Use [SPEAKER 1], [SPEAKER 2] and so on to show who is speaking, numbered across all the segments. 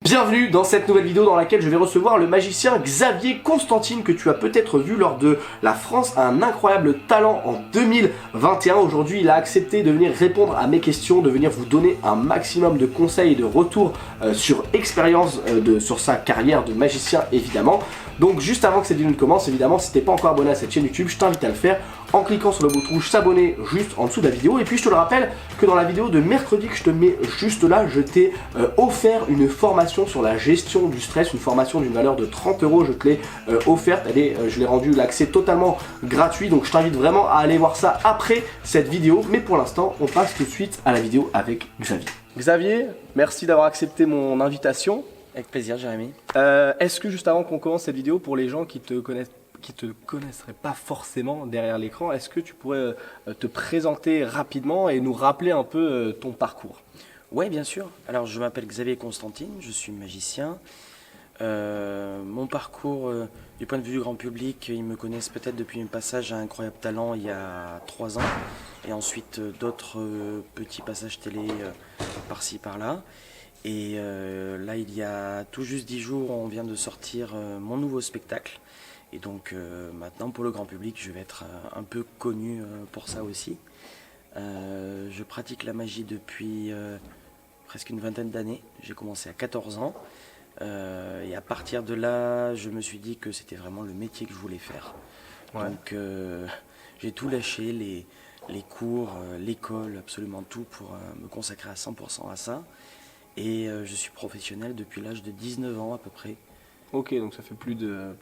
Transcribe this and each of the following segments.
[SPEAKER 1] Bienvenue dans cette nouvelle vidéo dans laquelle je vais recevoir le magicien Xavier Constantine que tu as peut-être vu lors de La France a un incroyable talent en 2021. Aujourd'hui, il a accepté de venir répondre à mes questions, de venir vous donner un maximum de conseils et de retours sur expérience sur sa carrière de magicien évidemment. Donc juste avant que cette vidéo ne commence, évidemment, si t'es pas encore abonné à cette chaîne YouTube, je t'invite à le faire en cliquant sur le bouton rouge s'abonner juste en dessous de la vidéo. Et puis je te le rappelle que dans la vidéo de mercredi que je te mets juste là, je t'ai offert une formation sur la gestion du stress, une formation d'une valeur de 30 €. Je te l'ai offerte, je l'ai rendu l'accès totalement gratuit. Donc je t'invite vraiment à aller voir ça après cette vidéo. Mais pour l'instant, on passe tout de suite à la vidéo avec Xavier. Xavier, merci d'avoir accepté mon invitation.
[SPEAKER 2] Avec plaisir, Jérémy.
[SPEAKER 1] Est-ce que juste avant qu'on commence cette vidéo, pour les gens qui te connaisseraient pas forcément derrière l'écran, est-ce que tu pourrais te présenter rapidement et nous rappeler un peu ton parcours?
[SPEAKER 2] Oui, bien sûr. Alors, je m'appelle Xavier Constantine, je suis magicien. Mon parcours, du point de vue du grand public, ils me connaissent peut-être depuis un passage à Incroyable Talent il y a 3 ans. Et ensuite, d'autres petits passages télé par-ci, par-là. Et là, il y a tout juste 10 jours, on vient de sortir mon nouveau spectacle. Et donc maintenant, pour le grand public, je vais être un peu connu pour ça aussi. Je pratique la magie depuis presque une vingtaine d'années. J'ai commencé à 14 ans. Et à partir de là, je me suis dit que c'était vraiment le métier que je voulais faire. Ouais. Donc j'ai tout lâché, les cours, l'école, absolument tout pour me consacrer à 100% à ça. Et je suis professionnel depuis l'âge de 19 ans à peu près.
[SPEAKER 1] Ok, donc ça fait plus de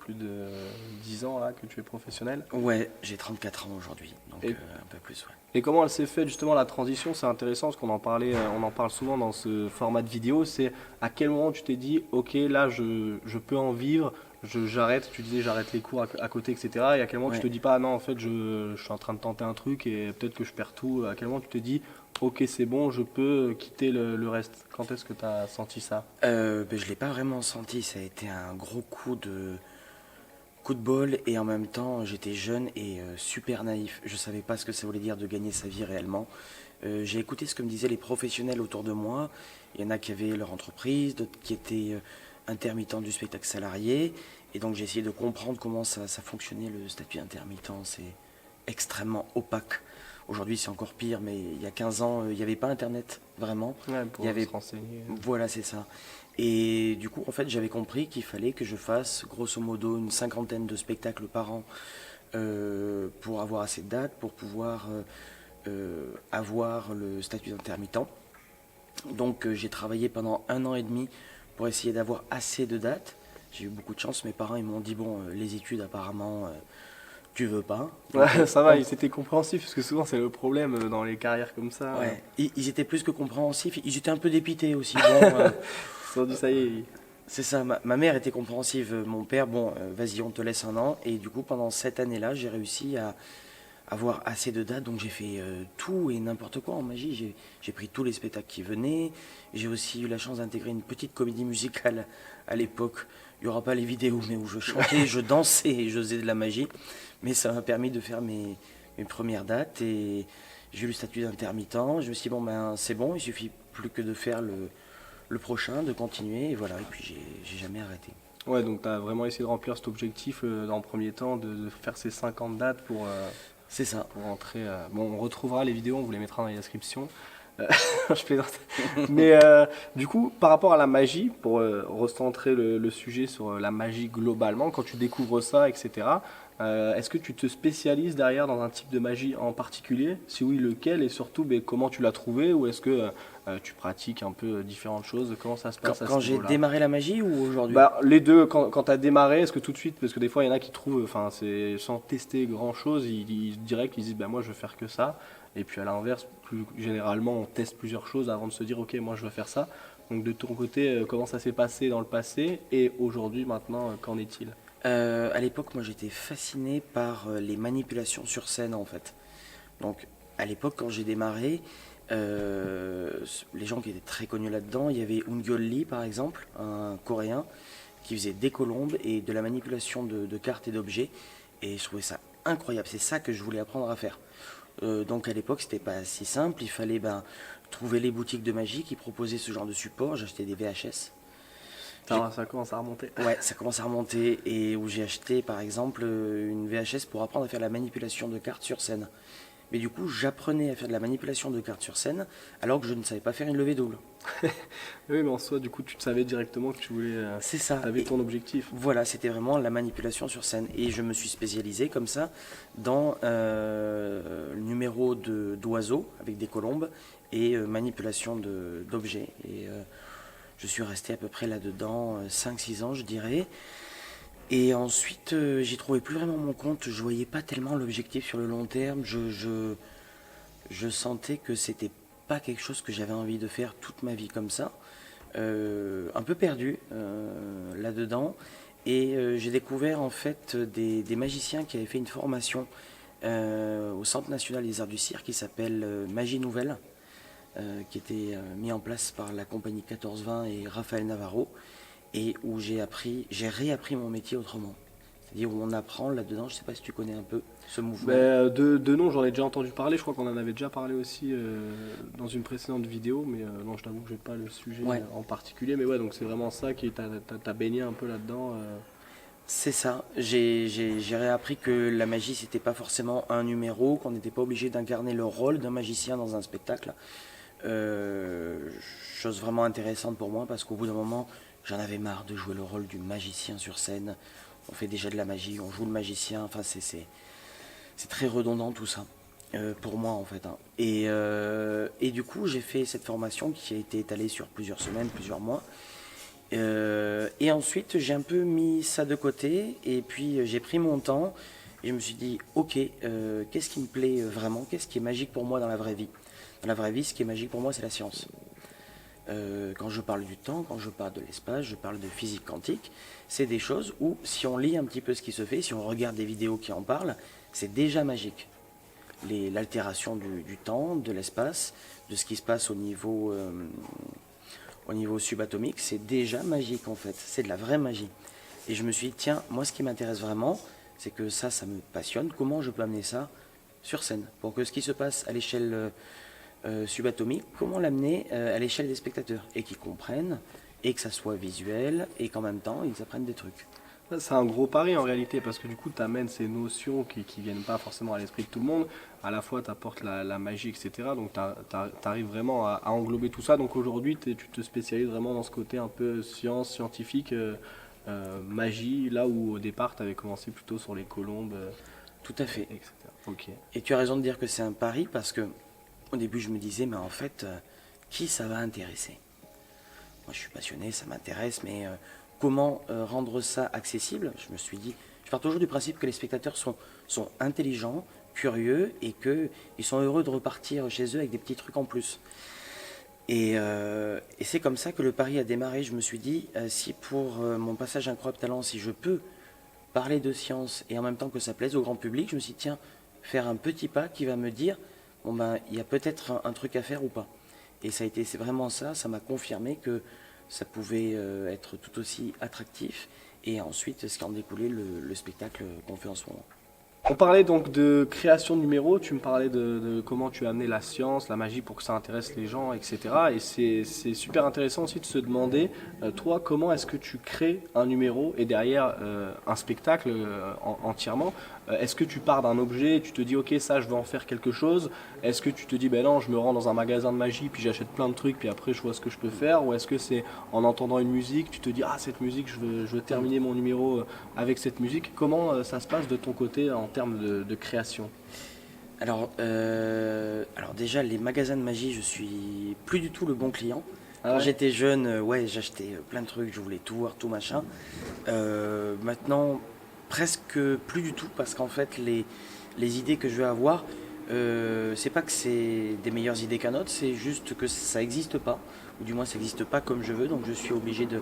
[SPEAKER 1] 10 ans là que tu es professionnel.
[SPEAKER 2] Ouais, j'ai 34 ans aujourd'hui, donc un peu plus, ouais.
[SPEAKER 1] Et comment elle s'est faite justement la transition? C'est intéressant parce qu'on en parlait, on en parle souvent dans ce format de vidéo. C'est à quel moment tu t'es dit, ok, là je peux en vivre, j'arrête, tu disais j'arrête les cours à côté, etc. Et à quel moment tu te dis pas, non en fait je suis en train de tenter un truc et peut-être que je perds tout. À quel moment tu te dis, ok c'est bon, je peux quitter le reste? Quand est-ce que tu as senti ça?
[SPEAKER 2] Je ne l'ai pas vraiment senti, ça a été un gros coup de bol et en même temps j'étais jeune et super naïf. Je ne savais pas ce que ça voulait dire de gagner sa vie réellement. J'ai écouté ce que me disaient les professionnels autour de moi. Il y en a qui avaient leur entreprise, d'autres qui étaient intermittents du spectacle salarié. Et donc j'ai essayé de comprendre comment ça fonctionnait le statut intermittent. C'est extrêmement opaque. Aujourd'hui c'est encore pire, mais il y a 15 ans il n'y avait pas internet vraiment.
[SPEAKER 1] Ouais, pour
[SPEAKER 2] il y avait...
[SPEAKER 1] se renseigner.
[SPEAKER 2] Voilà, c'est ça. Et du coup en fait j'avais compris qu'il fallait que je fasse grosso modo une 50aine de spectacles par an pour avoir assez de dates, pour pouvoir avoir le statut d'intermittent. Donc j'ai travaillé pendant 1 an et demi pour essayer d'avoir assez de dates. J'ai eu beaucoup de chance, mes parents ils m'ont dit bon les études apparemment tu veux pas.
[SPEAKER 1] Ouais, ça va, ils étaient compréhensifs parce que souvent c'est le problème dans les carrières comme ça.
[SPEAKER 2] Ouais, ils étaient plus que compréhensifs, ils étaient un peu dépités aussi. Bon,
[SPEAKER 1] ils ont dit ça y est.
[SPEAKER 2] C'est ça, ma mère était compréhensive, mon père, bon vas-y on te laisse 1 an. Et du coup pendant cette année-là j'ai réussi à avoir assez de dates, donc j'ai fait tout et n'importe quoi en magie. J'ai pris tous les spectacles qui venaient. J'ai aussi eu la chance d'intégrer une petite comédie musicale à l'époque. Il n'y aura pas les vidéos, mais où je chantais, je dansais et je faisais de la magie. Mais ça m'a permis de faire mes premières dates et j'ai eu le statut d'intermittent. Je me suis dit, bon ben c'est bon, il suffit plus que de faire le prochain, de continuer. Et voilà, et puis j'ai jamais arrêté.
[SPEAKER 1] Ouais, donc tu as vraiment essayé de remplir cet objectif dans le premier temps, de faire ces 50 dates pour...
[SPEAKER 2] c'est ça.
[SPEAKER 1] Pour rentrer. Bon, on retrouvera les vidéos, on vous les mettra dans la description. Je plaisante. Mais du coup, par rapport à la magie, pour recentrer le sujet sur la magie globalement, quand tu découvres ça, etc., est-ce que tu te spécialises derrière dans un type de magie en particulier? Si oui, lequel? Et surtout, comment tu l'as trouvé? Ou est-ce que tu pratiques un peu différentes choses? Comment ça se passe
[SPEAKER 2] quand j'ai démarré la magie ou aujourd'hui?
[SPEAKER 1] Les deux, quand tu as démarré, est-ce que tout de suite, parce que des fois il y en a qui trouvent, enfin c'est sans tester grand chose, ils direct ils disent moi je veux faire que ça, et puis à l'inverse, plus généralement on teste plusieurs choses avant de se dire ok moi je veux faire ça. Donc de ton côté, comment ça s'est passé dans le passé et aujourd'hui maintenant, qu'en est-il?
[SPEAKER 2] À l'époque moi j'étais fasciné par les manipulations sur scène en fait. Donc à l'époque quand j'ai démarré, les gens qui étaient très connus là-dedans, il y avait Eun-Gyul Lee par exemple, un coréen qui faisait des colombes et de la manipulation de cartes et d'objets, et je trouvais ça incroyable, c'est ça que je voulais apprendre à faire. Donc à l'époque c'était pas si simple, il fallait trouver les boutiques de magie qui proposaient ce genre de support. J'achetais des VHS
[SPEAKER 1] Ça commence à remonter.
[SPEAKER 2] Ouais, ça commence à remonter et où j'ai acheté par exemple une VHS pour apprendre à faire la manipulation de cartes sur scène. Mais du coup, j'apprenais à faire de la manipulation de cartes sur scène alors que je ne savais pas faire une levée double.
[SPEAKER 1] Oui, mais en soi, du coup, tu savais directement que tu voulais.
[SPEAKER 2] C'est ça.
[SPEAKER 1] Tu avais ton objectif.
[SPEAKER 2] Voilà, c'était vraiment la manipulation sur scène. Et je me suis spécialisé comme ça dans le numéro d'oiseaux avec des colombes et manipulation d'objets. Et je suis resté à peu près là-dedans 5-6 ans, je dirais. Et ensuite, j'y trouvais plus vraiment mon compte. Je voyais pas tellement l'objectif sur le long terme. Je sentais que c'était pas quelque chose que j'avais envie de faire toute ma vie comme ça. Un peu perdu là-dedans. Et j'ai découvert en fait des magiciens qui avaient fait une formation au Centre national des arts du cirque qui s'appelle Magie Nouvelle, qui était mis en place par la compagnie 1420 et Raphaël Navarro, et où j'ai réappris mon métier autrement. C'est-à-dire où on apprend là-dedans, je ne sais pas si tu connais un peu ce mouvement.
[SPEAKER 1] De nom, j'en ai déjà entendu parler, je crois qu'on en avait déjà parlé aussi dans une précédente vidéo, mais non, je t'avoue que je n'ai pas le sujet en particulier, mais ouais, donc c'est vraiment ça qui t'a baigné un peu là-dedans.
[SPEAKER 2] C'est ça, j'ai réappris que la magie c'était pas forcément un numéro, qu'on n'était pas obligé d'incarner le rôle d'un magicien dans un spectacle. Chose vraiment intéressante pour moi parce qu'au bout d'un moment j'en avais marre de jouer le rôle du magicien sur scène. On fait déjà de la magie, on joue le magicien, enfin c'est très redondant tout ça, pour moi en fait. Hein. Et du coup j'ai fait cette formation qui a été étalée sur plusieurs semaines, plusieurs mois. Et ensuite j'ai un peu mis ça de côté et puis j'ai pris mon temps et je me suis dit ok, qu'est-ce qui me plaît vraiment, qu'est-ce qui est magique pour moi dans la vraie vie. Dans la vraie vie, ce qui est magique pour moi c'est la science. Quand je parle du temps, quand je parle de l'espace, je parle de physique quantique. C'est des choses où, si on lit un petit peu ce qui se fait, si on regarde des vidéos qui en parlent, c'est déjà magique. L'altération du temps, de l'espace, de ce qui se passe au niveau subatomique, c'est déjà magique en fait. C'est de la vraie magie. Et je me suis dit, tiens, moi ce qui m'intéresse vraiment, c'est que ça me passionne. Comment je peux amener ça sur scène pour que ce qui se passe à l'échelle subatomique, comment l'amener à l'échelle des spectateurs et qu'ils comprennent et que ça soit visuel et qu'en même temps ils apprennent des trucs.
[SPEAKER 1] C'est un gros pari en réalité parce que du coup tu amènes ces notions qui viennent pas forcément à l'esprit de tout le monde, à la fois tu apportes la magie etc. Donc tu arrives vraiment à englober tout ça. Donc aujourd'hui tu te spécialises vraiment dans ce côté un peu science, scientifique, magie, là où au départ tu avais commencé plutôt sur les colombes.
[SPEAKER 2] Tout à fait.
[SPEAKER 1] Etc. Okay.
[SPEAKER 2] Et tu as raison de dire que c'est un pari parce que au début, je me disais, mais en fait, qui ça va intéresser? Moi, je suis passionné, ça m'intéresse, mais comment rendre ça accessible? Je me suis dit, je pars toujours du principe que les spectateurs sont intelligents, curieux, et qu'ils sont heureux de repartir chez eux avec des petits trucs en plus. Et c'est comme ça que le pari a démarré. Je me suis dit, si pour mon passage Incroyable Talent, si je peux parler de science et en même temps que ça plaise au grand public, je me suis dit, tiens, faire un petit pas qui va me dire, bon ben, il y a peut-être un truc à faire ou pas. Et c'est vraiment ça m'a confirmé que ça pouvait être tout aussi attractif. Et ensuite, ce qui en découlait, le spectacle qu'on fait en ce moment.
[SPEAKER 1] On parlait donc de création de numéros, tu me parlais de comment tu as amené la science, la magie pour que ça intéresse les gens, etc. Et c'est super intéressant aussi de se demander, toi, comment est-ce que tu crées un numéro et derrière un spectacle entièrement. Est-ce que tu pars d'un objet, tu te dis ok ça je veux en faire quelque chose, est-ce que tu te dis ben non je me rends dans un magasin de magie puis j'achète plein de trucs puis après je vois ce que je peux faire, ou est-ce que c'est en entendant une musique, tu te dis ah cette musique je veux terminer mon numéro avec cette musique. Comment ça se passe de ton côté en termes de création?
[SPEAKER 2] Alors déjà les magasins de magie, je suis plus du tout le bon client. Quand j'étais jeune, j'achetais plein de trucs, je voulais tout voir, tout machin. Maintenant presque plus du tout parce qu'en fait les idées que je vais avoir, c'est pas que c'est des meilleures idées qu'un autre, c'est juste que ça n'existe pas, ou du moins ça n'existe pas comme je veux, donc je suis obligé de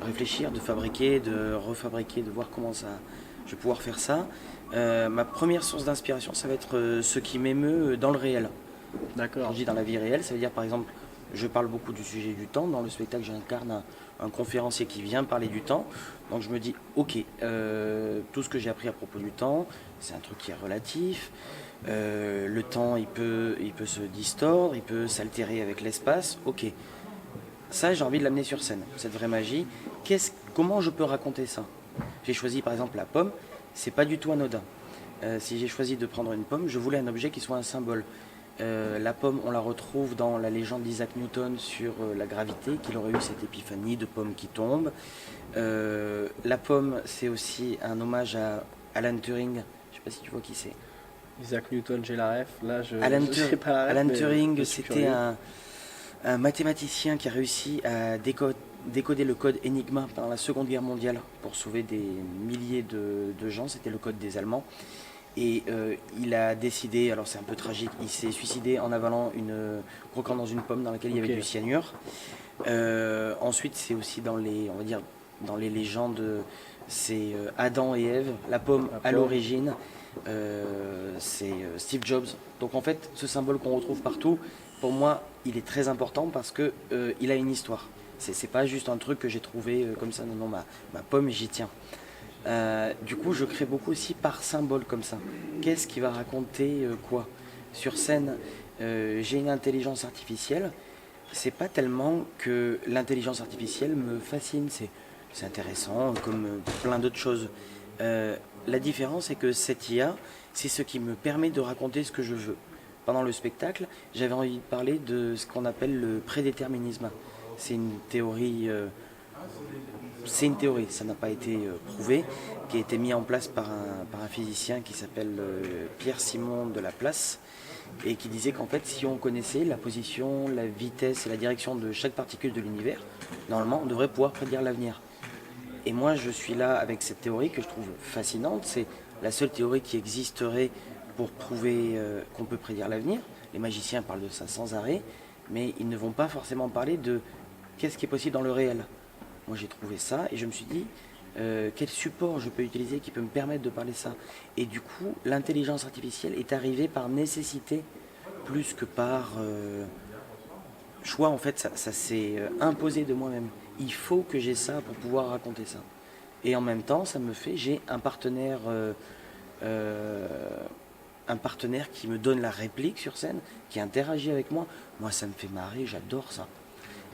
[SPEAKER 2] réfléchir, de fabriquer, de refabriquer, de voir comment je vais pouvoir faire ça. Ma première source d'inspiration, ça va être ce qui m'émeut dans le réel.
[SPEAKER 1] D'accord.
[SPEAKER 2] Quand je dis dans la vie réelle, ça veut dire par exemple, je parle beaucoup du sujet du temps. Dans le spectacle, j'incarne un conférencier qui vient parler du temps. Donc je me dis, ok, tout ce que j'ai appris à propos du temps, c'est un truc qui est relatif. Le temps, il peut se distordre, il peut s'altérer avec l'espace. Ok, Ça, j'ai envie de l'amener sur scène, cette vraie magie. Comment je peux raconter ça? J'ai choisi par exemple la pomme, c'est pas du tout anodin. Si j'ai choisi de prendre une pomme, je voulais un objet qui soit un symbole. La pomme, on la retrouve dans la légende d'Isaac Newton sur la gravité, qu'il aurait eu cette épiphanie de pommes qui tombent. La pomme, c'est aussi un hommage à Alan Turing. Je sais pas si tu vois qui c'est.
[SPEAKER 3] Isaac Newton, j'ai la ref. Là, je sais pas la ref.
[SPEAKER 2] Alan
[SPEAKER 3] mais
[SPEAKER 2] Turing,
[SPEAKER 3] je suis
[SPEAKER 2] c'était
[SPEAKER 3] curieux.
[SPEAKER 2] un mathématicien qui a réussi à décoder le code Enigma pendant la Seconde Guerre mondiale pour sauver des milliers de gens. C'était le code des Allemands. Et il a décidé, alors c'est un peu tragique, il s'est suicidé en avalant croquant dans une pomme dans laquelle il y avait du cyanure. Ensuite, c'est aussi dans les légendes, c'est Adam et Ève, la pomme à l'origine, c'est Steve Jobs. Donc en fait, ce symbole qu'on retrouve partout, pour moi, il est très important parce que il a une histoire. C'est pas juste un truc que j'ai trouvé comme ça, non, ma pomme, j'y tiens. Du coup, je crée beaucoup aussi par symbole comme ça. Qu'est-ce qui va raconter quoi? Sur scène, j'ai une intelligence artificielle. C'est pas tellement que l'intelligence artificielle me fascine, c'est intéressant comme plein d'autres choses. La différence est que cette IA, c'est ce qui me permet de raconter ce que je veux. Pendant le spectacle, j'avais envie de parler de ce qu'on appelle le prédéterminisme. C'est une théorie. Ça n'a pas été prouvé, qui a été mis en place par un physicien qui s'appelle Pierre-Simon de Laplace, et qui disait qu'en fait, si on connaissait la position, la vitesse et la direction de chaque particule de l'univers, normalement, on devrait pouvoir prédire l'avenir. Et moi, je suis là avec cette théorie que je trouve fascinante. C'est la seule théorie qui existerait pour prouver qu'on peut prédire l'avenir. Les magiciens parlent de ça sans arrêt, mais ils ne vont pas forcément parler de qu'est-ce qui est possible dans le réel. Moi, j'ai trouvé ça et je me suis dit, quel support je peux utiliser qui peut me permettre de parler ça. Et du coup, l'intelligence artificielle est arrivée par nécessité plus que par choix. En fait, ça s'est imposé de moi-même. Il faut que j'ai ça pour pouvoir raconter ça. Et en même temps, j'ai un partenaire qui me donne la réplique sur scène, qui interagit avec moi. Moi, ça me fait marrer, j'adore ça.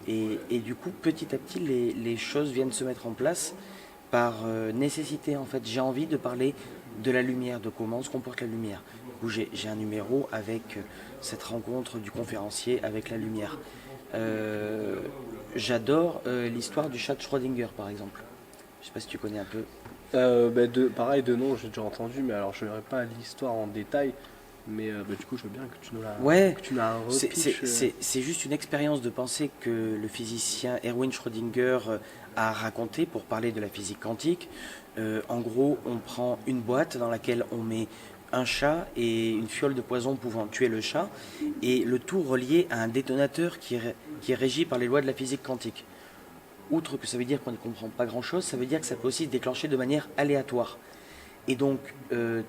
[SPEAKER 2] Et du coup, petit à petit, les choses viennent se mettre en place par nécessité. En fait, j'ai envie de parler de la lumière, de comment se comporte la lumière. Où j'ai un numéro avec cette rencontre du conférencier avec la lumière. J'adore l'histoire du chat de Schrödinger, par exemple. Je sais pas si tu connais un peu.
[SPEAKER 3] Pareil, de nom, j'ai déjà entendu, mais alors je n'aurai pas l'histoire en détail. Mais du coup, je veux bien que tu nous la,
[SPEAKER 2] Ouais,
[SPEAKER 3] que tu nous la repitches.
[SPEAKER 2] c'est juste une expérience de pensée que le physicien Erwin Schrödinger a raconté pour parler de la physique quantique. En gros, on prend une boîte dans laquelle on met un chat et une fiole de poison pouvant tuer le chat, et le tout relié à un détonateur qui est régi par les lois de la physique quantique. Outre que ça veut dire qu'on ne comprend pas grand-chose, ça veut dire que ça peut aussi se déclencher de manière aléatoire. Et donc,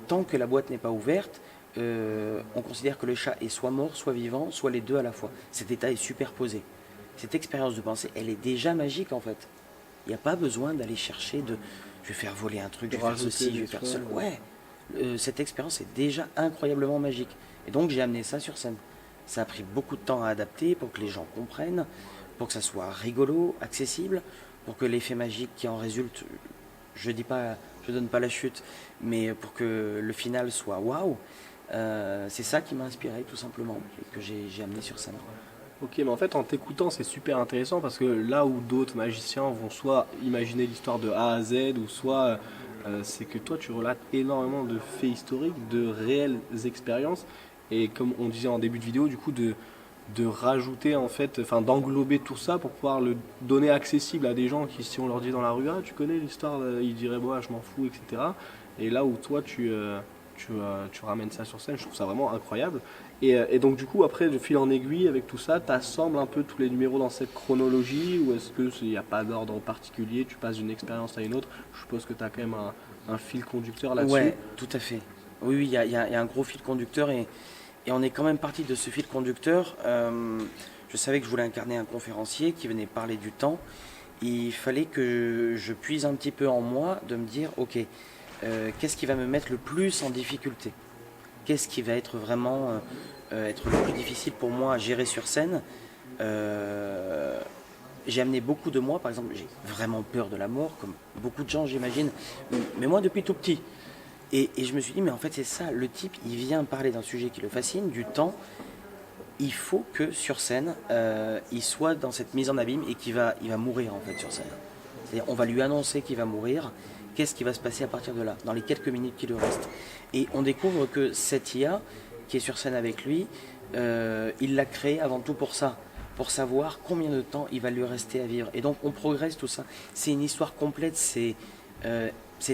[SPEAKER 2] tant que la boîte n'est pas ouverte, on considère que le chat est soit mort, soit vivant, soit les deux à la fois. Cet état est superposé. Cette expérience de pensée, elle est déjà magique en fait. Il n'y a pas besoin d'aller chercher je vais faire voler un truc, je vais faire ceci, je vais faire cela. Ouais, cette expérience est déjà incroyablement magique. Et donc j'ai amené ça sur scène. Ça a pris beaucoup de temps à adapter pour que les gens comprennent, pour que ça soit rigolo, accessible, pour que l'effet magique qui en résulte, je donne pas la chute, mais pour que le final soit waouh. C'est ça qui m'a inspiré tout simplement et que j'ai amené sur scène.
[SPEAKER 3] Ok, mais en fait, en t'écoutant, c'est super intéressant parce que là où d'autres magiciens vont soit imaginer l'histoire de A à Z, ou soit c'est que toi, tu relates énormément de faits historiques, de réelles expériences. Et comme on disait en début de vidéo, du coup, de rajouter, en fait, enfin, d'englober tout ça pour pouvoir le donner accessible à des gens qui, si on leur dit dans la rue, ah, tu connais l'histoire, ils diraient, moi, je m'en fous, etc. Et là où toi, tu ramènes ça sur scène, je trouve ça vraiment incroyable. Et donc du coup, après, de fil en aiguille, avec tout ça, tu assembles un peu tous les numéros dans cette chronologie, ou est-ce qu'il n'y a pas d'ordre particulier, tu passes d'une expérience à une autre? Je suppose que tu as quand même un fil conducteur là-dessus.
[SPEAKER 2] Ouais, tout à fait. Oui, il y a un gros fil conducteur et on est quand même parti de ce fil conducteur. Je savais que je voulais incarner un conférencier qui venait parler du temps. Il fallait que je puise un petit peu en moi, de me dire, ok, qu'est-ce qui va me mettre le plus en difficulté? Qu'est-ce qui va être vraiment être le plus difficile pour moi à gérer sur scène? j'ai amené beaucoup de moi. Par exemple, j'ai vraiment peur de la mort, comme beaucoup de gens, j'imagine. Mais moi, depuis tout petit. Et je me suis dit, mais en fait, c'est ça. Le type, il vient parler d'un sujet qui le fascine, du temps. Il faut que sur scène, il soit dans cette mise en abîme et il va mourir en fait sur scène. C'est-à-dire, on va lui annoncer qu'il va mourir. Qu'est-ce qui va se passer à partir de là, dans les quelques minutes qui lui restent? Et on découvre que cette IA qui est sur scène avec lui, il l'a créée avant tout pour ça, pour savoir combien de temps il va lui rester à vivre. Et donc on progresse tout ça. C'est une histoire complète, c'est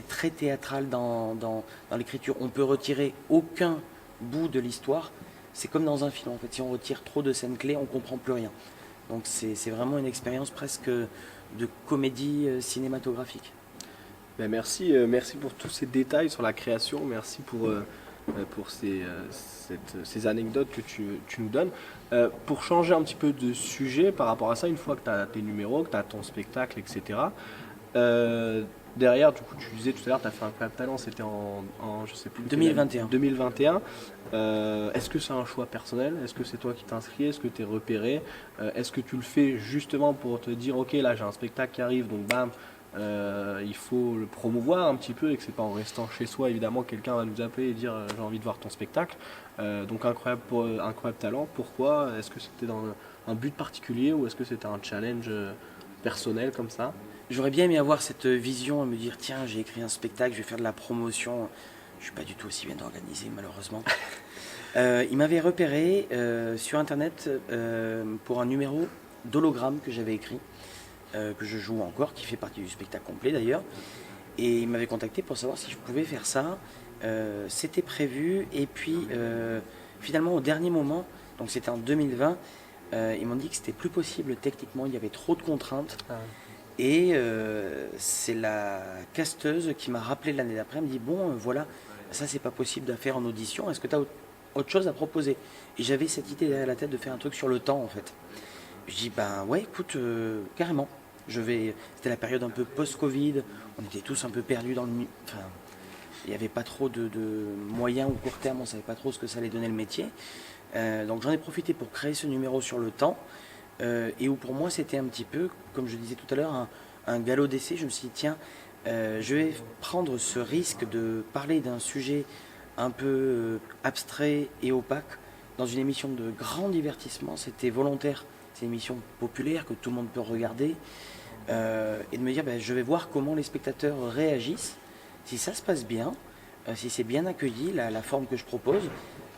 [SPEAKER 2] très théâtral dans l'écriture. On peut retirer aucun bout de l'histoire. C'est comme dans un film en fait. Si on retire trop de scènes clés, on comprend plus rien. Donc c'est vraiment une expérience presque de comédie cinématographique.
[SPEAKER 3] Ben merci, merci pour tous ces détails sur la création, merci pour ces anecdotes que tu nous donnes. Pour changer un petit peu de sujet par rapport à ça, une fois que tu as tes numéros, que tu as ton spectacle, etc., derrière, du coup, tu disais tout à l'heure, tu as fait un Incroyable Talent, c'était je sais plus,
[SPEAKER 2] 2021.
[SPEAKER 3] 2021. Est-ce que c'est un choix personnel? Est-ce que c'est toi qui t'inscris? Est-ce que tu es repéré? Est-ce que tu le fais justement pour te dire, ok, là j'ai un spectacle qui arrive, donc bam, il faut le promouvoir un petit peu et que c'est pas en restant chez soi, évidemment, quelqu'un va nous appeler et dire j'ai envie de voir ton spectacle. Donc Incroyable Talent, pourquoi? Est-ce que c'était dans un but particulier ou est-ce que c'était un challenge personnel comme ça?
[SPEAKER 2] J'aurais bien aimé avoir cette vision et me dire tiens, j'ai écrit un spectacle, je vais faire de la promotion. Je suis pas du tout aussi bien organisé malheureusement. Il m'avait repéré sur internet pour un numéro d'hologramme que j'avais écrit, que je joue encore, qui fait partie du spectacle complet d'ailleurs. Et il m'avait contacté pour savoir si je pouvais faire ça. C'était prévu et puis finalement au dernier moment, donc c'était en 2020, ils m'ont dit que c'était plus possible techniquement, il y avait trop de contraintes.
[SPEAKER 3] Ah.
[SPEAKER 2] Et c'est la casteuse qui m'a rappelé l'année d'après, elle me dit bon voilà, ça c'est pas possible de faire en audition, est-ce que tu as autre chose à proposer? Et j'avais cette idée derrière la tête de faire un truc sur le temps en fait. Je dis ben ouais écoute, carrément, c'était la période un peu post-Covid, on était tous un peu perdus dans enfin, il n'y avait pas trop de moyens ou court terme, on savait pas trop ce que ça allait donner le métier. Donc j'en ai profité pour créer ce numéro sur le temps. Et où pour moi c'était un petit peu, comme je disais tout à l'heure, un galop d'essai. Je me suis dit tiens, je vais prendre ce risque de parler d'un sujet un peu abstrait et opaque dans une émission de grand divertissement. C'était volontaire, c'est une émission populaire que tout le monde peut regarder. Et de me dire je vais voir comment les spectateurs réagissent. Si ça se passe bien, si c'est bien accueilli, la forme que je propose,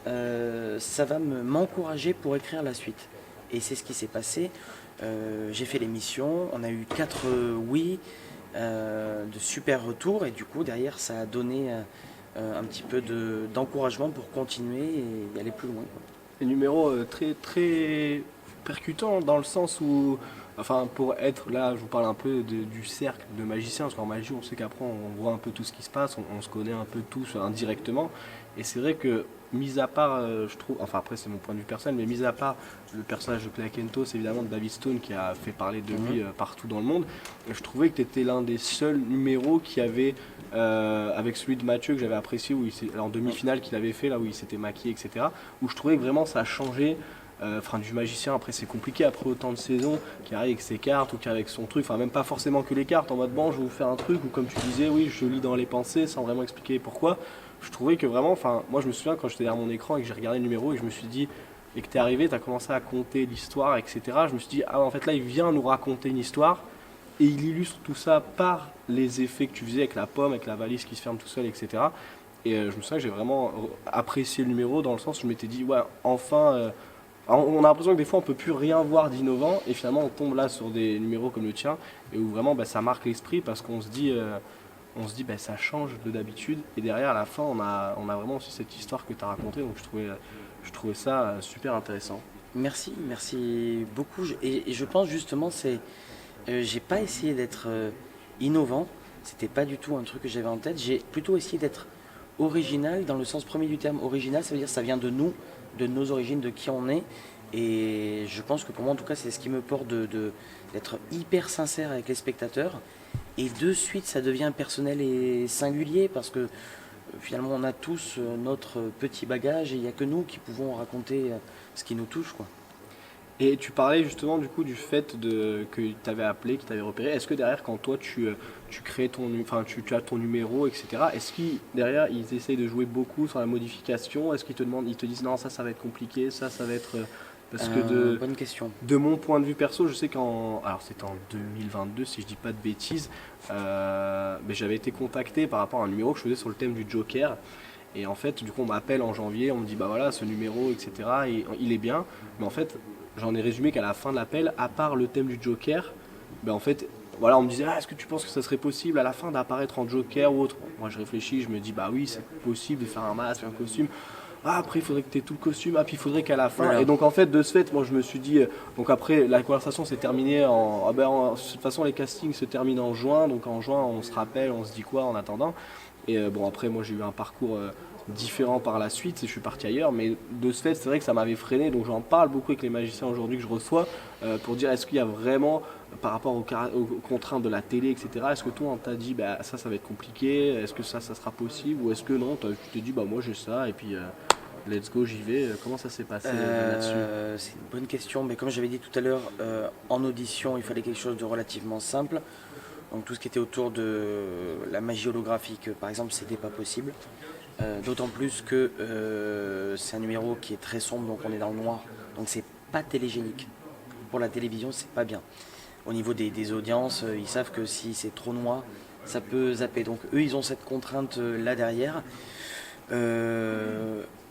[SPEAKER 2] ça va m'encourager pour écrire la suite. Et c'est ce qui s'est passé. J'ai fait l'émission, on a eu 4 oui, de super retours, et du coup derrière ça a donné un petit peu d'encouragement pour continuer et aller plus loin.
[SPEAKER 3] Un numéro très très percutant dans le sens où, enfin pour être là, je vous parle un peu du cercle de magiciens, parce qu'en magie on sait qu'après on voit un peu tout ce qui se passe, on se connaît un peu tous indirectement, et c'est vrai que mis à part, je trouve, enfin après c'est mon point de vue personnel, mais mis à part le personnage de Clay Kentos, évidemment de David Stone qui a fait parler de lui partout dans le monde, je trouvais que tu étais l'un des seuls numéros qui avait, avec celui de Mathieu que j'avais apprécié, où en demi-finale qu'il avait fait, là où il s'était maquillé, etc., où je trouvais que vraiment ça a changé. Enfin, du magicien, après c'est compliqué après autant de saisons, qui arrive avec ses cartes ou qui arrive avec son truc, enfin même pas forcément que les cartes, en mode bon je vais vous faire un truc, ou comme tu disais, oui je lis dans les pensées sans vraiment expliquer pourquoi. Je trouvais que vraiment, enfin moi je me souviens quand j'étais derrière mon écran et que j'ai regardé le numéro et je me suis dit, et que t'es arrivé, t'as commencé à compter l'histoire, etc. Je me suis dit, ah en fait là il vient nous raconter une histoire et il illustre tout ça par les effets que tu faisais avec la pomme, avec la valise qui se ferme tout seul, etc. Et je me souviens que j'ai vraiment apprécié le numéro dans le sens où je m'étais dit, ouais, enfin, on a l'impression que des fois on peut plus rien voir d'innovant et finalement on tombe là sur des numéros comme le tien et où vraiment ça marque l'esprit parce qu'on se dit, ça change de d'habitude et derrière à la fin on a vraiment aussi cette histoire que tu as racontée, donc je trouvais ça super intéressant.
[SPEAKER 2] Merci beaucoup. Et je pense justement, j'ai pas essayé d'être innovant, c'était pas du tout un truc que j'avais en tête, j'ai plutôt essayé d'être original dans le sens premier du terme. Original, ça veut dire que ça vient de nous, de nos origines, de qui on est. Et je pense que pour moi en tout cas c'est ce qui me porte d'être hyper sincère avec les spectateurs. Et de suite ça devient personnel et singulier parce que finalement on a tous notre petit bagage et il n'y a que nous qui pouvons raconter ce qui nous touche, quoi.
[SPEAKER 3] Et tu parlais justement du coup du fait que tu t'avais appelé, qu'il t'avait repéré. Est-ce que derrière, quand toi tu crées tu as ton numéro, etc., est-ce qu'ils derrière ils essayent de jouer beaucoup sur la modification? Est-ce qu'ils te demandent, ils te disent non, ça va être compliqué, ça va être. Parce que
[SPEAKER 2] Bonne question.
[SPEAKER 3] de mon point de vue perso, je sais alors c'était en 2022 si je dis pas de bêtises, mais j'avais été contacté par rapport à un numéro que je faisais sur le thème du Joker. Et en fait, du coup, on m'appelle en janvier, on me dit bah voilà, ce numéro, etc. Et il est bien. Mais en fait, j'en ai résumé qu'à la fin de l'appel, à part le thème du Joker, ben en fait, voilà, on me disait ah, est-ce que tu penses que ça serait possible à la fin d'apparaître en Joker ou autre? Moi, je réfléchis, je me dis bah oui, c'est possible de faire un masque, un costume. Ah, après, il faudrait que tu aies tout le costume. Ah, puis il faudrait qu'à la fin.
[SPEAKER 2] Voilà.
[SPEAKER 3] Et donc, en fait, de ce fait, moi, je me suis dit. Donc, après, la conversation s'est terminée de toute façon, les castings se terminent en juin. Donc, en juin, on se rappelle, on se dit quoi en attendant. Et bon, après, moi, j'ai eu un parcours différent par la suite. Je suis parti ailleurs. Mais de ce fait, c'est vrai que ça m'avait freiné. Donc, j'en parle beaucoup avec les magiciens aujourd'hui que je reçois pour dire est-ce qu'il y a vraiment, par rapport aux contraintes de la télé, etc., est-ce que toi, on t'a dit bah, ça va être compliqué? Est-ce que ça sera possible? Ou est-ce que non, tu t'es dit bah, moi, j'ai ça. Et puis. Let's go, j'y vais. Comment ça s'est passé là-dessus?
[SPEAKER 2] C'est une bonne question, mais comme j'avais dit tout à l'heure, en audition, il fallait quelque chose de relativement simple. Donc tout ce qui était autour de la magie holographique, par exemple, c'était pas possible. D'autant plus que c'est un numéro qui est très sombre, donc on est dans le noir. Donc c'est pas télégénique. Pour la télévision, c'est pas bien. Au niveau des audiences, ils savent que si c'est trop noir, ça peut zapper. Donc eux, ils ont cette contrainte là derrière.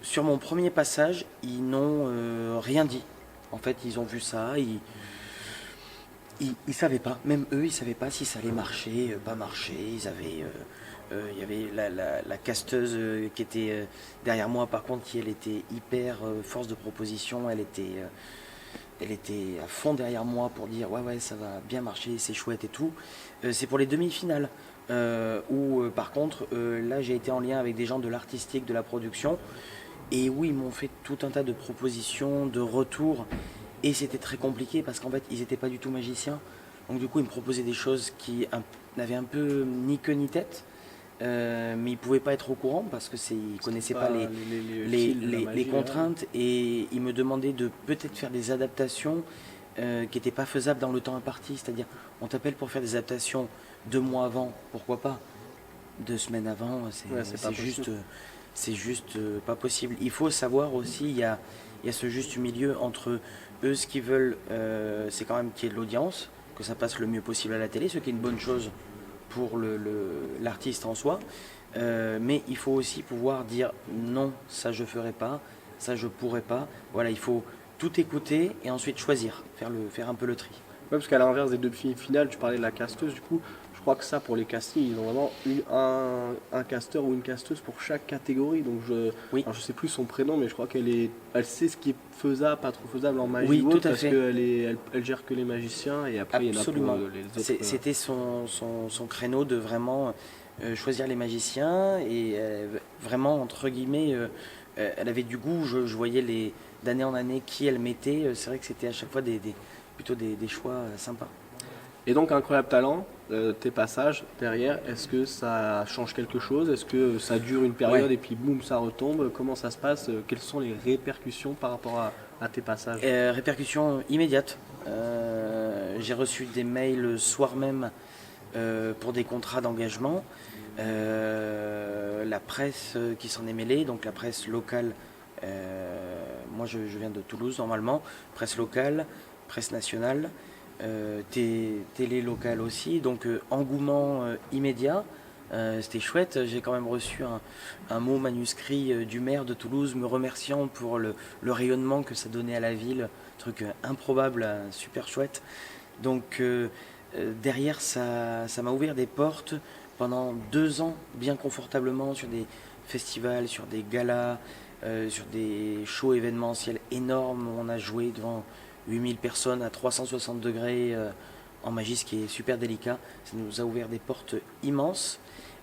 [SPEAKER 2] Sur mon premier passage, ils n'ont rien dit. En fait, ils ont vu ça, ils savaient pas. Même eux, ils savaient pas si ça allait marcher, pas marcher. Il y avait la casteuse qui était derrière moi, par contre, qui elle était hyper force de proposition. Elle était à fond derrière moi pour dire ouais ça va bien marcher, c'est chouette et tout. C'est pour les demi-finales où par contre là j'ai été en lien avec des gens de l'artistique, de la production. Et oui, ils m'ont fait tout un tas de propositions, de retours. Et c'était très compliqué parce qu'en fait, ils n'étaient pas du tout magiciens. Donc du coup, ils me proposaient des choses qui n'avaient un peu ni queue ni tête. Mais ils ne pouvaient pas être au courant parce que ils ne connaissaient pas les contraintes. Et ils me demandaient de peut-être faire des adaptations qui n'étaient pas faisables dans le temps imparti. C'est-à-dire, on t'appelle pour faire des adaptations 2 mois avant, pourquoi pas? 2 semaines avant, c'est juste pas possible. Il faut savoir aussi, il y a ce juste milieu entre eux, ce qu'ils veulent, c'est quand même qu'il y ait de l'audience, que ça passe le mieux possible à la télé, ce qui est une bonne chose pour l'artiste en soi. Mais il faut aussi pouvoir dire non, ça je ferai pas, ça je pourrai pas. Voilà, il faut tout écouter et ensuite choisir, faire un peu le tri.
[SPEAKER 3] Ouais, parce qu'à l'inverse des 2 finales, tu parlais de la casteuse, du coup, je crois que ça, pour les castings, ils ont vraiment un casteur ou une casteuse pour chaque catégorie. Donc,
[SPEAKER 2] Oui.
[SPEAKER 3] Alors, je sais plus son prénom, mais je crois elle sait ce qui est faisable, pas trop faisable en magie
[SPEAKER 2] Oui,
[SPEAKER 3] ou autre,
[SPEAKER 2] tout à
[SPEAKER 3] parce
[SPEAKER 2] fait.
[SPEAKER 3] elle gère que les magiciens, et après,
[SPEAKER 2] Absolument.
[SPEAKER 3] il y en a pour les autres.
[SPEAKER 2] C'était son créneau de vraiment choisir les magiciens et vraiment, entre guillemets, elle avait du goût. Je voyais d'année en année qui elle mettait. C'est vrai que c'était à chaque fois plutôt des choix sympas.
[SPEAKER 3] Et donc, Incroyable Talent, tes passages derrière, est-ce que ça change quelque chose? Est-ce que ça dure une période et puis boum, ça retombe? Comment ça se passe? Quelles sont les répercussions par rapport à tes passages?
[SPEAKER 2] Répercussions immédiates. J'ai reçu des mails le soir même pour des contrats d'engagement. La presse qui s'en est mêlée, donc la presse locale, moi je viens de Toulouse normalement, presse locale, presse nationale, télé locale aussi, donc engouement immédiat. C'était chouette, j'ai quand même reçu un mot manuscrit du maire de Toulouse me remerciant pour le rayonnement que ça donnait à la ville, truc improbable, super chouette. Donc derrière ça m'a ouvert des portes pendant 2 ans bien confortablement sur des festivals, sur des galas, sur des shows événementiels énormes. On a joué devant 8000 personnes à 360 degrés en magie, ce qui est super délicat. Ça nous a ouvert des portes immenses.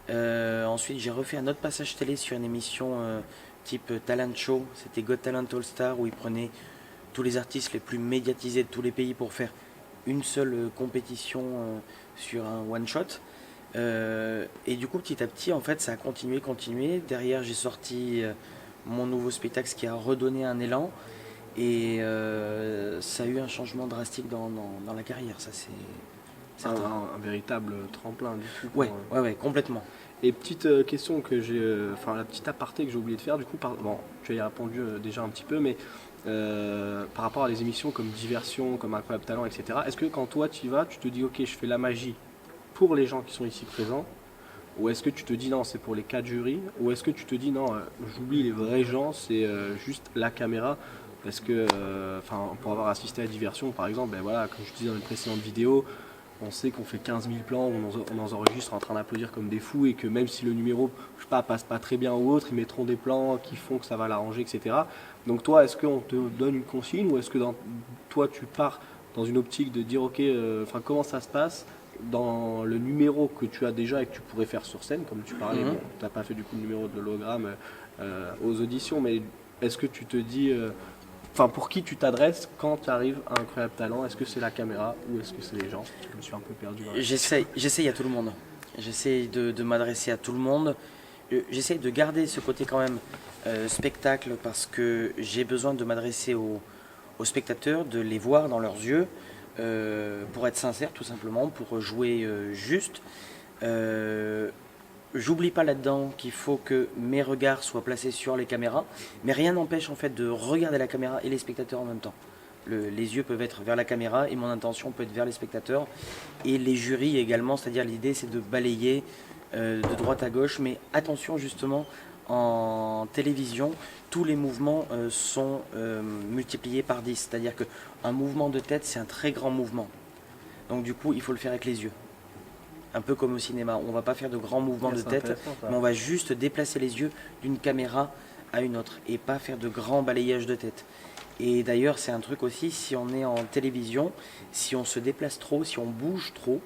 [SPEAKER 2] Ensuite, j'ai refait un autre passage télé sur une émission type Talent Show. C'était Got Talent All Star, où ils prenaient tous les artistes les plus médiatisés de tous les pays pour faire une seule compétition sur un one-shot. Et du coup, petit à petit, en fait, ça a continué. Derrière, j'ai sorti mon nouveau spectacle, ce qui a redonné un élan. Et ça a eu un changement drastique dans la carrière, ça c'est certain.
[SPEAKER 3] Un véritable tremplin du coup.
[SPEAKER 2] Ouais, ouais, complètement.
[SPEAKER 3] Et petite question que j'ai, enfin la petite aparté que j'ai oublié de faire du coup, bon, tu as y répondu déjà un petit peu, mais par rapport à des émissions comme Diversion, comme Incroyable Talent, etc. Est-ce que quand toi tu y vas, tu te dis ok, je fais la magie pour les gens qui sont ici présents, ou est-ce que tu te dis non, c'est pour les 4 jurys, ou est-ce que tu te dis non, j'oublie les vrais gens, c'est juste la caméra, parce que, pour avoir assisté à Diversion par exemple, ben voilà, comme je disais dans les précédentes vidéos, on sait qu'on fait 15 000 plans, on en enregistre en train d'applaudir comme des fous et que même si le numéro, je sais pas, passe pas très bien ou autre, ils mettront des plans qui font que ça va l'arranger, etc. Donc toi, est-ce qu'on te donne une consigne ou est-ce que toi tu pars dans une optique de dire ok, comment ça se passe dans le numéro que tu as déjà et que tu pourrais faire sur scène, comme tu parlais, bon, tu n'as pas fait du coup le numéro de l'hologramme aux auditions, mais est-ce que tu te dis... pour qui tu t'adresses quand tu arrives à Incroyable Talent? Est-ce que c'est la caméra ou est-ce que c'est les gens? Je me suis un peu perdu.
[SPEAKER 2] J'essaye à tout le monde. J'essaye de m'adresser à tout le monde. J'essaye de garder ce côté quand même spectacle parce que j'ai besoin de m'adresser aux spectateurs, de les voir dans leurs yeux, pour être sincère tout simplement, pour jouer juste. J'oublie pas là-dedans qu'il faut que mes regards soient placés sur les caméras, mais rien n'empêche en fait de regarder la caméra et les spectateurs en même temps. Les yeux peuvent être vers la caméra et mon intention peut être vers les spectateurs et les jurys également, c'est-à-dire l'idée c'est de balayer de droite à gauche, mais attention justement en télévision, tous les mouvements sont multipliés par 10, c'est-à-dire qu'un mouvement de tête c'est un très grand mouvement, donc du coup il faut le faire avec les yeux. Un peu comme au cinéma, on ne va pas faire de grands mouvements de tête, mais on va juste déplacer les yeux d'une caméra à une autre et pas faire de grands balayages de tête. Et d'ailleurs, c'est un truc aussi, si on est en télévision, si on se déplace trop, si on bouge trop,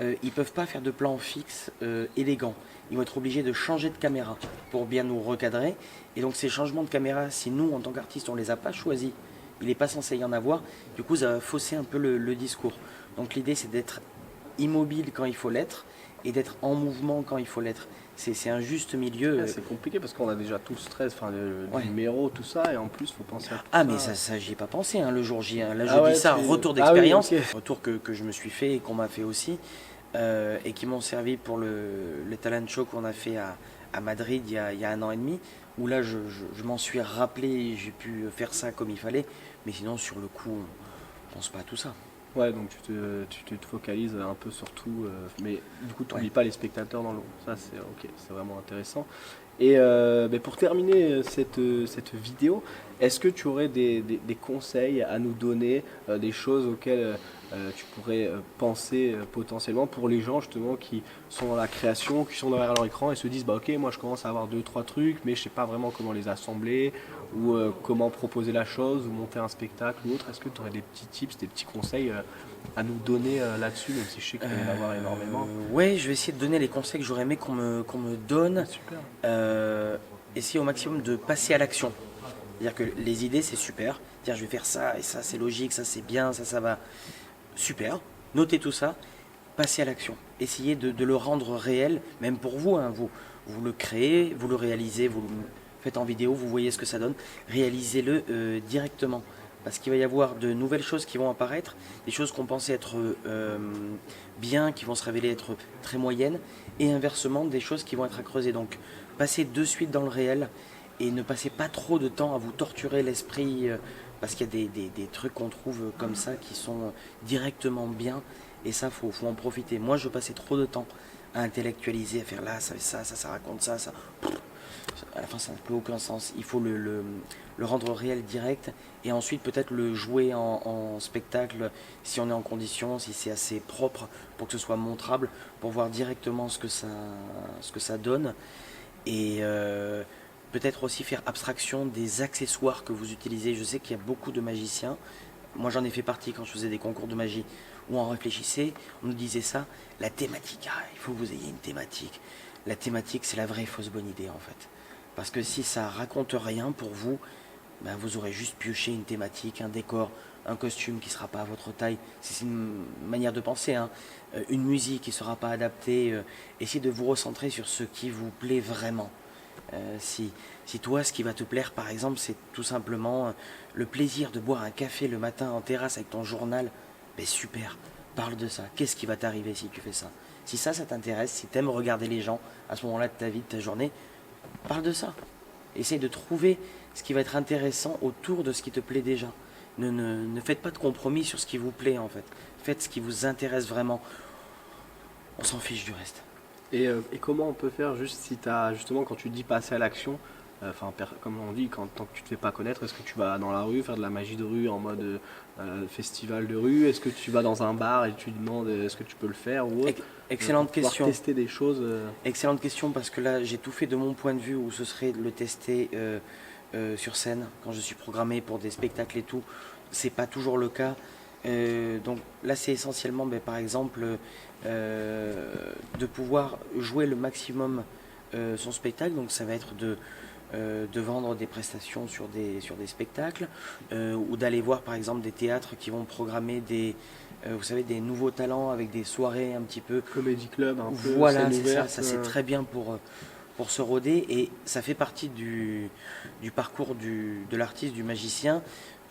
[SPEAKER 2] ils ne peuvent pas faire de plan fixe élégant. Ils vont être obligés de changer de caméra pour bien nous recadrer. Et donc ces changements de caméra, si nous, en tant qu'artistes, on ne les a pas choisis, il n'est pas censé y en avoir, du coup ça va fausser un peu le discours. Donc l'idée c'est d'être immobile quand il faut l'être et d'être en mouvement quand il faut l'être. C'est un juste milieu.
[SPEAKER 3] C'est compliqué parce qu'on a déjà tout le stress, le numéro, tout ça, et en plus il faut penser à tout ça.
[SPEAKER 2] Ah mais ça j'y ai pas pensé le jour J. Là je dis ça, retour d'expérience, retour que je me suis fait et qu'on m'a fait aussi, et qui m'ont servi pour le talent show qu'on a fait à Madrid il y a 1 an et demi, où là je m'en suis rappelé et j'ai pu faire ça comme il fallait, mais sinon sur le coup on pense pas à tout ça.
[SPEAKER 3] Ouais, donc tu te focalises un peu sur tout, mais du coup tu n'oublies pas les spectateurs dans l'eau. Ça c'est ok, c'est vraiment intéressant. Et pour terminer cette vidéo, est-ce que tu aurais des conseils à nous donner, des choses auxquelles tu pourrais penser potentiellement pour les gens justement qui sont dans la création, qui sont derrière leur écran et se disent bah ok, moi je commence à avoir 2-3 trucs, mais je sais pas vraiment comment les assembler ou comment proposer la chose ou monter un spectacle ou autre. Est-ce que tu aurais des petits tips, des petits conseils à nous donner là-dessus, même si je sais qu'il va y en avoir énormément?
[SPEAKER 2] Ouais, je vais essayer de donner les conseils que j'aurais aimé qu'on me donne.
[SPEAKER 3] Super.
[SPEAKER 2] Essayer au maximum de passer à l'action. C'est-à-dire que les idées c'est super, dire je vais faire ça et ça c'est logique, ça c'est bien, ça va. Super, notez tout ça, passez à l'action. Essayez de le rendre réel, même pour vous, hein. Vous le créez, vous le réalisez, vous le faites en vidéo, vous voyez ce que ça donne. Réalisez-le directement. Parce qu'il va y avoir de nouvelles choses qui vont apparaître, des choses qu'on pensait être bien, qui vont se révéler être très moyennes, et inversement, des choses qui vont être à creuser. Donc, passez de suite dans le réel, et ne passez pas trop de temps à vous torturer l'esprit, parce qu'il y a des trucs qu'on trouve comme ça qui sont directement bien, et ça, faut en profiter. Moi, je passais trop de temps à intellectualiser, à faire là, ça raconte ça. À la fin, ça n'a plus aucun sens. Il faut le rendre réel direct et ensuite peut-être le jouer en spectacle si on est en condition, si c'est assez propre pour que ce soit montrable, pour voir directement ce que ça donne. Et peut-être aussi faire abstraction des accessoires que vous utilisez. Je sais qu'il y a beaucoup de magiciens. Moi, j'en ai fait partie quand je faisais des concours de magie où on réfléchissait, on nous disait ça, la thématique, il faut que vous ayez une thématique. La thématique, c'est la vraie fausse bonne idée en fait. Parce que si ça raconte rien pour vous, ben vous aurez juste pioché une thématique, un décor, un costume qui ne sera pas à votre taille. C'est une manière de penser, hein. Une musique qui ne sera pas adaptée. Essayez de vous recentrer sur ce qui vous plaît vraiment. Si toi, ce qui va te plaire, par exemple, c'est tout simplement le plaisir de boire un café le matin en terrasse avec ton journal, ben super, parle de ça. Qu'est-ce qui va t'arriver si tu fais ça? Si ça t'intéresse, si tu aimes regarder les gens à ce moment-là de ta vie, de ta journée, parle de ça. Essaye de trouver ce qui va être intéressant autour de ce qui te plaît déjà. Ne faites pas de compromis sur ce qui vous plaît en fait. Faites ce qui vous intéresse vraiment. On s'en fiche du reste.
[SPEAKER 3] Et comment on peut faire juste si tu as justement quand tu dis passer à l'action, comme on dit, tant que tu te fais pas connaître, est-ce que tu vas dans la rue faire de la magie de rue en mode festival de rue? Est-ce que tu vas dans un bar et tu demandes est-ce que tu peux le faire ou autre?
[SPEAKER 2] Excellente
[SPEAKER 3] Pouvoir
[SPEAKER 2] question.
[SPEAKER 3] tester des choses.
[SPEAKER 2] Excellente question parce que là j'ai tout fait de mon point de vue où ce serait de le tester sur scène quand je suis programmé pour des spectacles et tout. C'est pas toujours le cas. Donc là c'est essentiellement par exemple de pouvoir jouer le maximum son spectacle. Donc ça va être de vendre des prestations sur des spectacles ou d'aller voir par exemple des théâtres qui vont programmer vous savez, des nouveaux talents avec des soirées un petit peu
[SPEAKER 3] Comedy club, un peu.
[SPEAKER 2] voilà,
[SPEAKER 3] scène
[SPEAKER 2] c'est ça,
[SPEAKER 3] ouverte,
[SPEAKER 2] ça c'est très bien pour se roder et ça fait partie du parcours de l'artiste, du magicien,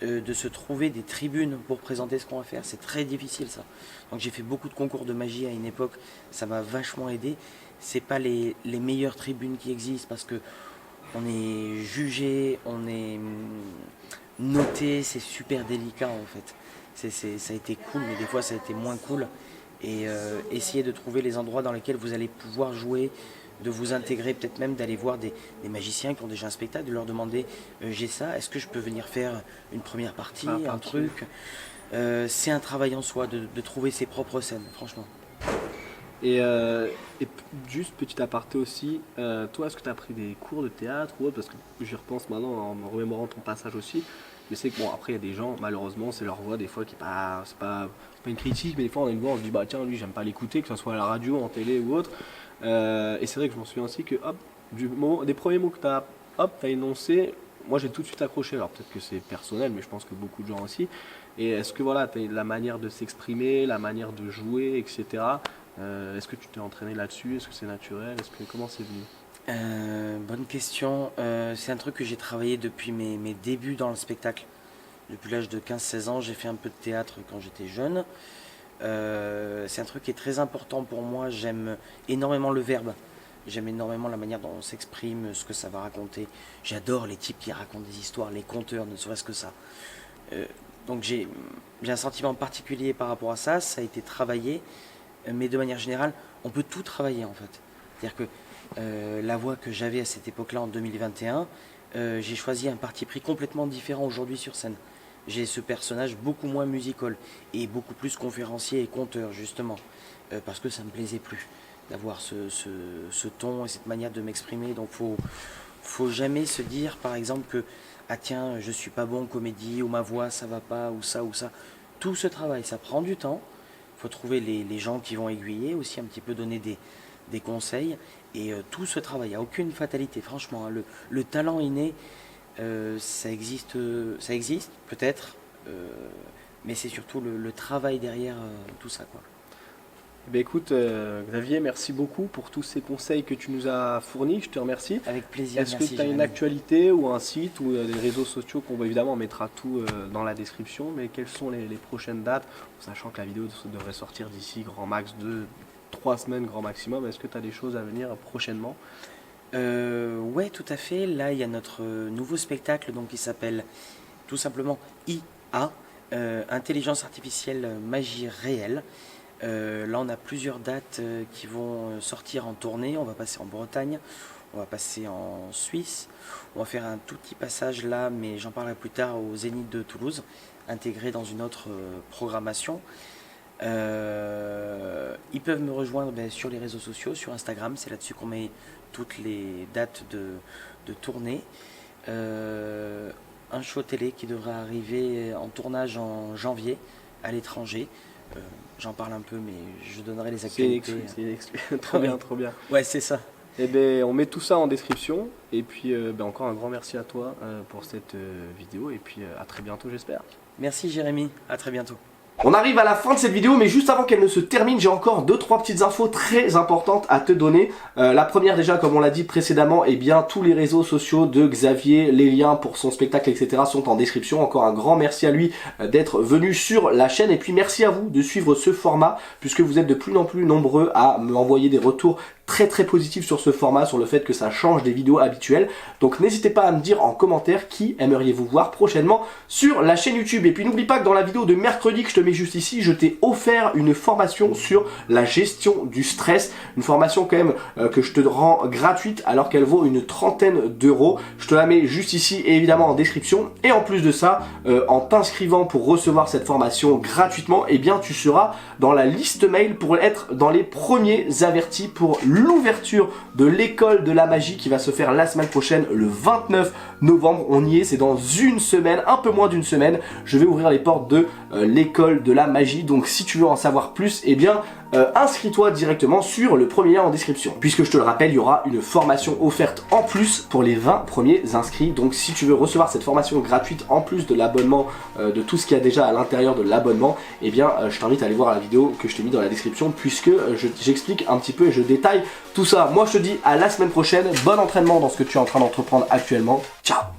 [SPEAKER 2] de se trouver des tribunes pour présenter ce qu'on va faire. C'est très difficile ça. Donc j'ai fait beaucoup de concours de magie à une époque, ça m'a vachement aidé. C'est pas les meilleures tribunes qui existent parce que on est jugé, on est noté, c'est super délicat en fait. Ça a été cool, mais des fois ça a été moins cool. Et essayer de trouver les endroits dans lesquels vous allez pouvoir jouer, de vous intégrer, peut-être même d'aller voir des magiciens qui ont déjà un spectacle, de leur demander j'ai ça, est-ce que je peux venir faire une première partie, un truc. C'est un travail en soi de trouver ses propres scènes, franchement.
[SPEAKER 3] Et juste petit aparté aussi, toi est-ce que tu as pris des cours de théâtre ou autre? Parce que j'y repense maintenant en me remémorant ton passage aussi. Je sais que bon après il y a des gens, malheureusement c'est leur voix des fois qui est pas, c'est pas une critique, mais des fois on a une voix, on se dit bah tiens lui j'aime pas l'écouter, que ce soit à la radio, en télé ou autre. Et c'est vrai que je m'en souviens aussi que hop, des premiers mots que t'as énoncé, moi j'ai tout de suite accroché. Alors peut-être que c'est personnel, mais je pense que beaucoup de gens aussi. Et est-ce que voilà, t'as la manière de s'exprimer, la manière de jouer, etc. Est-ce que tu t'es entraîné là-dessus? Est-ce que c'est naturel? Comment c'est venu?
[SPEAKER 2] Bonne question. C'est un truc que j'ai travaillé depuis mes débuts dans le spectacle. Depuis l'âge de 15-16 ans, j'ai fait un peu de théâtre quand j'étais jeune. C'est un truc qui est très important pour moi. J'aime énormément le verbe. J'aime énormément la manière dont on s'exprime, ce que ça va raconter. J'adore les types qui racontent des histoires, les conteurs, ne serait-ce que ça. Donc j'ai un sentiment particulier par rapport à ça. Ça a été travaillé. Mais de manière générale, on peut tout travailler en fait. C'est-à-dire que la voix que j'avais à cette époque-là en 2021, j'ai choisi un parti pris complètement différent aujourd'hui sur scène. J'ai ce personnage beaucoup moins musical et beaucoup plus conférencier et conteur justement, parce que ça me plaisait plus d'avoir ce ton et cette manière de m'exprimer. Donc faut jamais se dire par exemple que ah tiens je suis pas bon en comédie ou ma voix ça va pas ou ça ou ça. Tout ce travail ça prend du temps. Il faut trouver les gens qui vont aiguiller aussi un petit peu donner des conseils et tout ce travail, il n'y a aucune fatalité franchement, hein. Le talent inné ça existe peut-être, mais c'est surtout le travail derrière tout ça quoi.
[SPEAKER 3] Eh bien, écoute, Xavier, merci beaucoup pour tous ces conseils que tu nous as fournis. Je te remercie.
[SPEAKER 2] Avec plaisir.
[SPEAKER 3] Est-ce que tu as une actualité ou un site ou des réseaux sociaux qu'on évidemment on mettra tout dans la description, mais quelles sont les prochaines dates, sachant que la vidéo devrait sortir d'ici grand max 2-3 semaines grand maximum. Est-ce que tu as des choses à venir prochainement?
[SPEAKER 2] Ouais, tout à fait. Là, il y a notre nouveau spectacle donc, qui s'appelle tout simplement IA, Intelligence artificielle magie réelle. Là, on a plusieurs dates qui vont sortir en tournée. On va passer en Bretagne, on va passer en Suisse. On va faire un tout petit passage là, mais j'en parlerai plus tard au Zénith de Toulouse, intégré dans une autre programmation. Ils peuvent me rejoindre sur les réseaux sociaux, sur Instagram. C'est là-dessus qu'on met toutes les dates de tournée. Un show télé qui devrait arriver en tournage en janvier à l'étranger. J'en parle un peu, mais je donnerai les actualités.
[SPEAKER 3] Trop bien, trop bien.
[SPEAKER 2] Ouais, c'est ça.
[SPEAKER 3] Et ben, on met tout ça en description. Et puis, encore un grand merci à toi pour cette vidéo. Et puis, à très bientôt, j'espère.
[SPEAKER 2] Merci Jérémy, à très bientôt.
[SPEAKER 1] On arrive à la fin de cette vidéo, mais juste avant qu'elle ne se termine, j'ai encore 2-3 petites infos très importantes à te donner. La première déjà, comme on l'a dit précédemment, eh bien tous les réseaux sociaux de Xavier, les liens pour son spectacle, etc. sont en description. Encore un grand merci à lui d'être venu sur la chaîne. Et puis merci à vous de suivre ce format, puisque vous êtes de plus en plus nombreux à m'envoyer des retours très positifs sur ce format, sur le fait que ça change des vidéos habituelles. Donc n'hésitez pas à me dire en commentaire qui aimeriez-vous voir prochainement sur la chaîne YouTube. Et puis n'oublie pas que dans la vidéo de mercredi que je te mets juste ici, je t'ai offert une formation sur la gestion du stress, une formation quand même que je te rends gratuite alors qu'elle vaut une trentaine d'euros. Je te la mets juste ici et évidemment en description. Et en plus de ça, en t'inscrivant pour recevoir cette formation gratuitement, eh bien tu seras dans la liste mail pour être dans les premiers avertis pour l'ouverture de l'école de la magie qui va se faire la semaine prochaine, le 29 novembre. On y est, c'est dans une semaine, un peu moins d'une semaine. Je vais ouvrir les portes de l'école de la magie. Donc si tu veux en savoir plus, eh bien inscris-toi directement sur le premier lien en description. Puisque je te le rappelle, il y aura une formation offerte en plus pour les 20 premiers inscrits. Donc si tu veux recevoir cette formation gratuite en plus de l'abonnement, de tout ce qu'il y a déjà à l'intérieur de l'abonnement, eh bien je t'invite à aller voir la vidéo que je t'ai mis dans la description, puisque j'explique un petit peu et je détaille tout ça. Moi je te dis à la semaine prochaine, bon entraînement dans ce que tu es en train d'entreprendre actuellement. Ciao.